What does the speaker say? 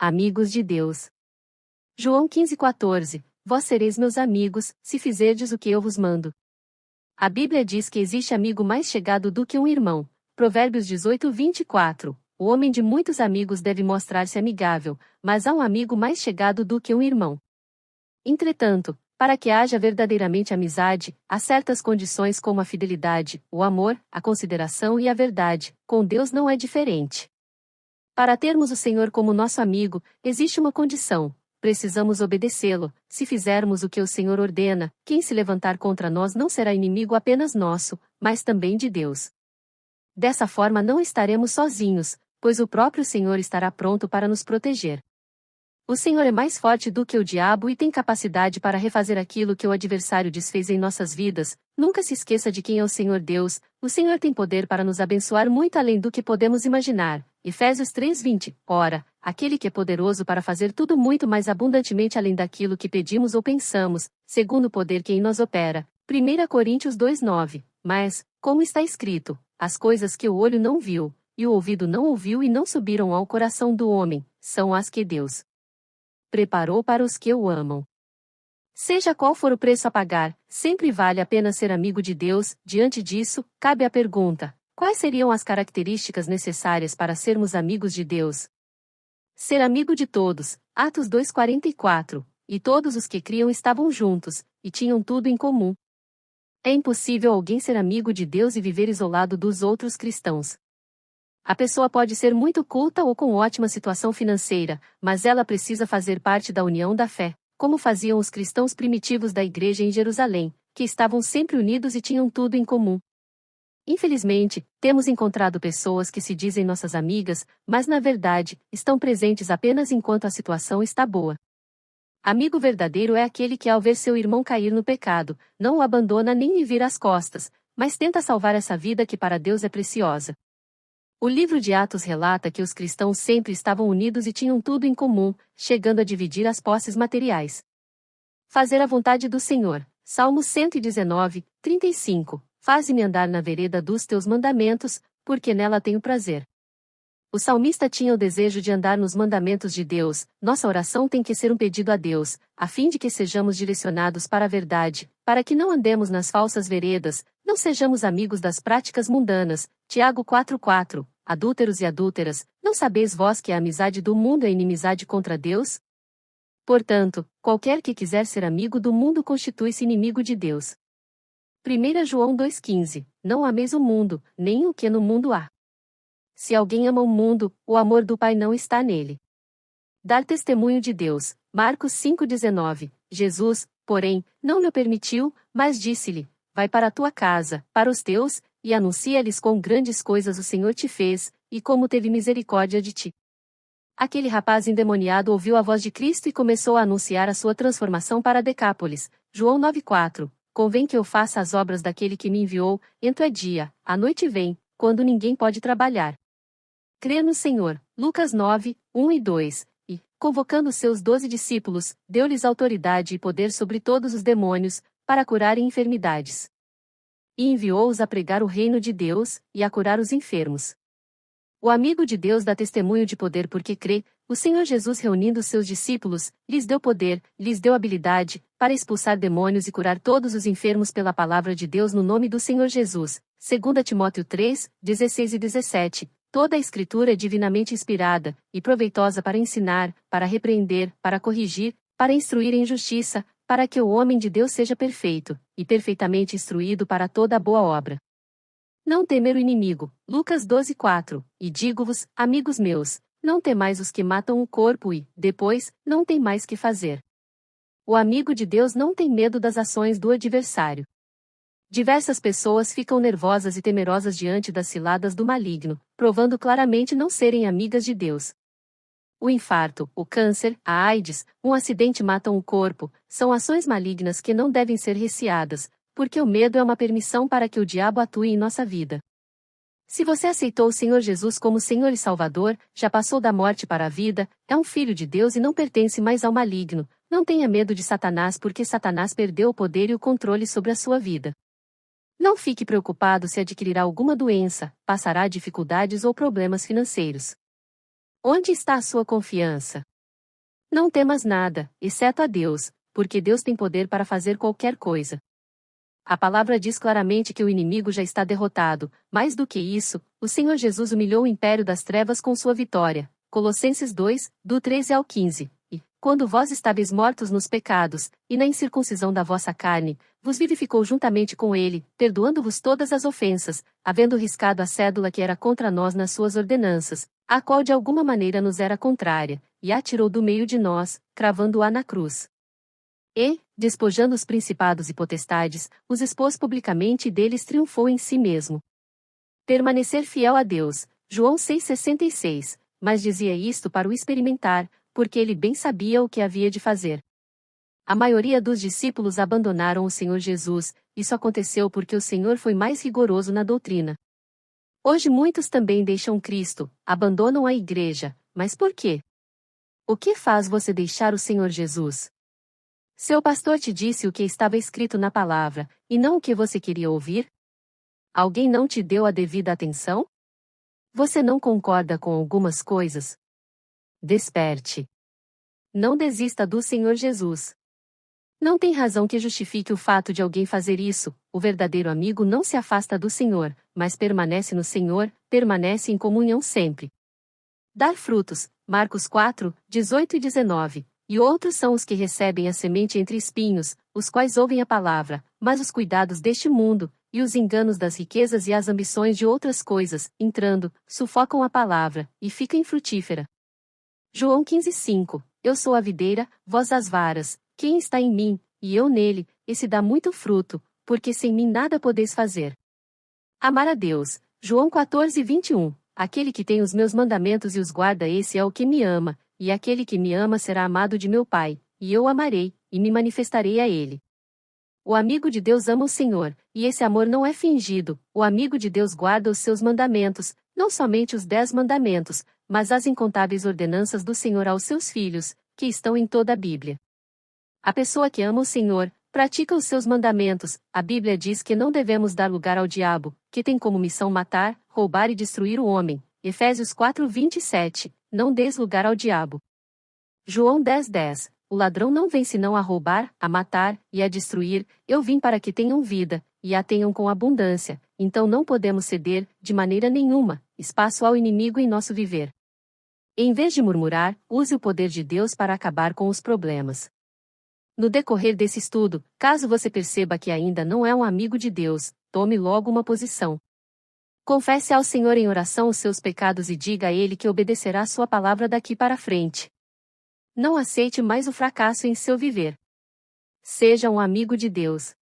Amigos de Deus. João 15,14. Vós sereis meus amigos, se fizerdes o que eu vos mando. A Bíblia diz que existe amigo mais chegado do que um irmão. Provérbios 18:24. O homem de muitos amigos deve mostrar-se amigável, mas há um amigo mais chegado do que um irmão. Entretanto, para que haja verdadeiramente amizade, há certas condições como a fidelidade, o amor, a consideração e a verdade. Com Deus não é diferente. Para termos o Senhor como nosso amigo, existe uma condição: precisamos obedecê-lo. Se fizermos o que o Senhor ordena, quem se levantar contra nós não será inimigo apenas nosso, mas também de Deus. Dessa forma não estaremos sozinhos, pois o próprio Senhor estará pronto para nos proteger. O Senhor é mais forte do que o diabo e tem capacidade para refazer aquilo que o adversário desfez em nossas vidas. Nunca se esqueça de quem é o Senhor Deus. O Senhor tem poder para nos abençoar muito além do que podemos imaginar. Efésios 3:20. Ora, aquele que é poderoso para fazer tudo muito mais abundantemente além daquilo que pedimos ou pensamos, segundo o poder que em nós opera. 1 Coríntios 2:9. Mas, como está escrito, as coisas que o olho não viu, e o ouvido não ouviu e não subiram ao coração do homem, são as que Deus preparou para os que o amam. Seja qual for o preço a pagar, sempre vale a pena ser amigo de Deus. Diante disso, cabe a pergunta: quais seriam as características necessárias para sermos amigos de Deus? Ser amigo de todos, Atos 2:44, e todos os que criam estavam juntos, e tinham tudo em comum. É impossível alguém ser amigo de Deus e viver isolado dos outros cristãos. A pessoa pode ser muito culta ou com ótima situação financeira, mas ela precisa fazer parte da união da fé, como faziam os cristãos primitivos da igreja em Jerusalém, que estavam sempre unidos e tinham tudo em comum. Infelizmente, temos encontrado pessoas que se dizem nossas amigas, mas na verdade, estão presentes apenas enquanto a situação está boa. Amigo verdadeiro é aquele que, ao ver seu irmão cair no pecado, não o abandona nem lhe vira as costas, mas tenta salvar essa vida que para Deus é preciosa. O livro de Atos relata que os cristãos sempre estavam unidos e tinham tudo em comum, chegando a dividir as posses materiais. Fazer a vontade do Senhor. Salmo 119:35. Faze-me andar na vereda dos teus mandamentos, porque nela tenho prazer. O salmista tinha o desejo de andar nos mandamentos de Deus. Nossa oração tem que ser um pedido a Deus, a fim de que sejamos direcionados para a verdade, para que não andemos nas falsas veredas, não sejamos amigos das práticas mundanas. Tiago 4:4. Adúlteros e adúlteras, não sabeis vós que a amizade do mundo é inimizade contra Deus? Portanto, qualquer que quiser ser amigo do mundo constitui-se inimigo de Deus. 1 João 2,15. Não ameis o mundo, nem o que no mundo há. Se alguém ama o mundo, o amor do Pai não está nele. Dar testemunho de Deus. Marcos 5,19. Jesus, porém, não lhe permitiu, mas disse-lhe: vai para a tua casa, para os teus, e anuncia-lhes quão grandes coisas o Senhor te fez, e como teve misericórdia de ti. Aquele rapaz endemoniado ouviu a voz de Cristo e começou a anunciar a sua transformação para Decápolis. João 9,4. Convém que eu faça as obras daquele que me enviou, ento é dia, a noite vem, quando ninguém pode trabalhar. Crê no Senhor. Lucas 9:1 e 2. E, convocando seus 12 discípulos, deu-lhes autoridade e poder sobre todos os demônios, para curarem enfermidades. E enviou-os a pregar o reino de Deus, e a curar os enfermos. O amigo de Deus dá testemunho de poder porque crê. O Senhor Jesus, reunindo seus discípulos, lhes deu poder, lhes deu habilidade, para expulsar demônios e curar todos os enfermos pela palavra de Deus no nome do Senhor Jesus. 2 Timóteo 3:16 e 17. Toda a Escritura é divinamente inspirada, e proveitosa para ensinar, para repreender, para corrigir, para instruir em justiça, para que o homem de Deus seja perfeito, e perfeitamente instruído para toda a boa obra. Não temer o inimigo. Lucas 12:4. E digo-vos, amigos meus, não temais os que matam o corpo e, depois, não tem mais que fazer. O amigo de Deus não tem medo das ações do adversário. Diversas pessoas ficam nervosas e temerosas diante das ciladas do maligno, provando claramente não serem amigas de Deus. O infarto, o câncer, a AIDS, um acidente matam o corpo, são ações malignas que não devem ser receadas, porque o medo é uma permissão para que o diabo atue em nossa vida. Se você aceitou o Senhor Jesus como Senhor e Salvador, já passou da morte para a vida, é um filho de Deus e não pertence mais ao maligno. Não tenha medo de Satanás porque Satanás perdeu o poder e o controle sobre a sua vida. Não fique preocupado se adquirirá alguma doença, passará dificuldades ou problemas financeiros. Onde está a sua confiança? Não temas nada, exceto a Deus, porque Deus tem poder para fazer qualquer coisa. A palavra diz claramente que o inimigo já está derrotado, mais do que isso, o Senhor Jesus humilhou o império das trevas com sua vitória. Colossenses 2, do 13 ao 15. E, quando vós estáveis mortos nos pecados, e na incircuncisão da vossa carne, vos vivificou juntamente com ele, perdoando-vos todas as ofensas, havendo riscado a cédula que era contra nós nas suas ordenanças, a qual de alguma maneira nos era contrária, e a tirou do meio de nós, cravando-a na cruz. E, despojando os principados e potestades, os expôs publicamente e deles triunfou em si mesmo. Permanecer fiel a Deus, João 6,66, mas dizia isto para o experimentar, porque ele bem sabia o que havia de fazer. A maioria dos discípulos abandonaram o Senhor Jesus, isso aconteceu porque o Senhor foi mais rigoroso na doutrina. Hoje muitos também deixam Cristo, abandonam a igreja, mas por quê? O que faz você deixar o Senhor Jesus? Seu pastor te disse o que estava escrito na palavra, e não o que você queria ouvir? Alguém não te deu a devida atenção? Você não concorda com algumas coisas? Desperte. Não desista do Senhor Jesus. Não tem razão que justifique o fato de alguém fazer isso, o verdadeiro amigo não se afasta do Senhor, mas permanece no Senhor, permanece em comunhão sempre. Dar frutos, Marcos 4, 18 e 19. E outros são os que recebem a semente entre espinhos, os quais ouvem a palavra, mas os cuidados deste mundo, e os enganos das riquezas e as ambições de outras coisas, entrando, sufocam a palavra, e fica infrutífera. João 15:5. Eu sou a videira, vós as varas, quem está em mim, e eu nele, esse dá muito fruto, porque sem mim nada podeis fazer. Amar a Deus, João 14:21. Aquele que tem os meus mandamentos e os guarda, esse é o que me ama, e aquele que me ama será amado de meu Pai, e eu o amarei, e me manifestarei a ele. O amigo de Deus ama o Senhor, e esse amor não é fingido, o amigo de Deus guarda os seus mandamentos, não somente os 10 mandamentos, mas as incontáveis ordenanças do Senhor aos seus filhos, que estão em toda a Bíblia. A pessoa que ama o Senhor, pratica os seus mandamentos. A Bíblia diz que não devemos dar lugar ao diabo, que tem como missão matar, roubar e destruir o homem. Efésios 4:27. Não des lugar ao diabo. João 10:10. O ladrão não vem senão a roubar, a matar e a destruir. Eu vim para que tenham vida, e a tenham com abundância. Então não podemos ceder, de maneira nenhuma, espaço ao inimigo em nosso viver. Em vez de murmurar, use o poder de Deus para acabar com os problemas. No decorrer desse estudo, caso você perceba que ainda não é um amigo de Deus, tome logo uma posição. Confesse ao Senhor em oração os seus pecados e diga a Ele que obedecerá sua palavra daqui para frente. Não aceite mais o fracasso em seu viver. Seja um amigo de Deus.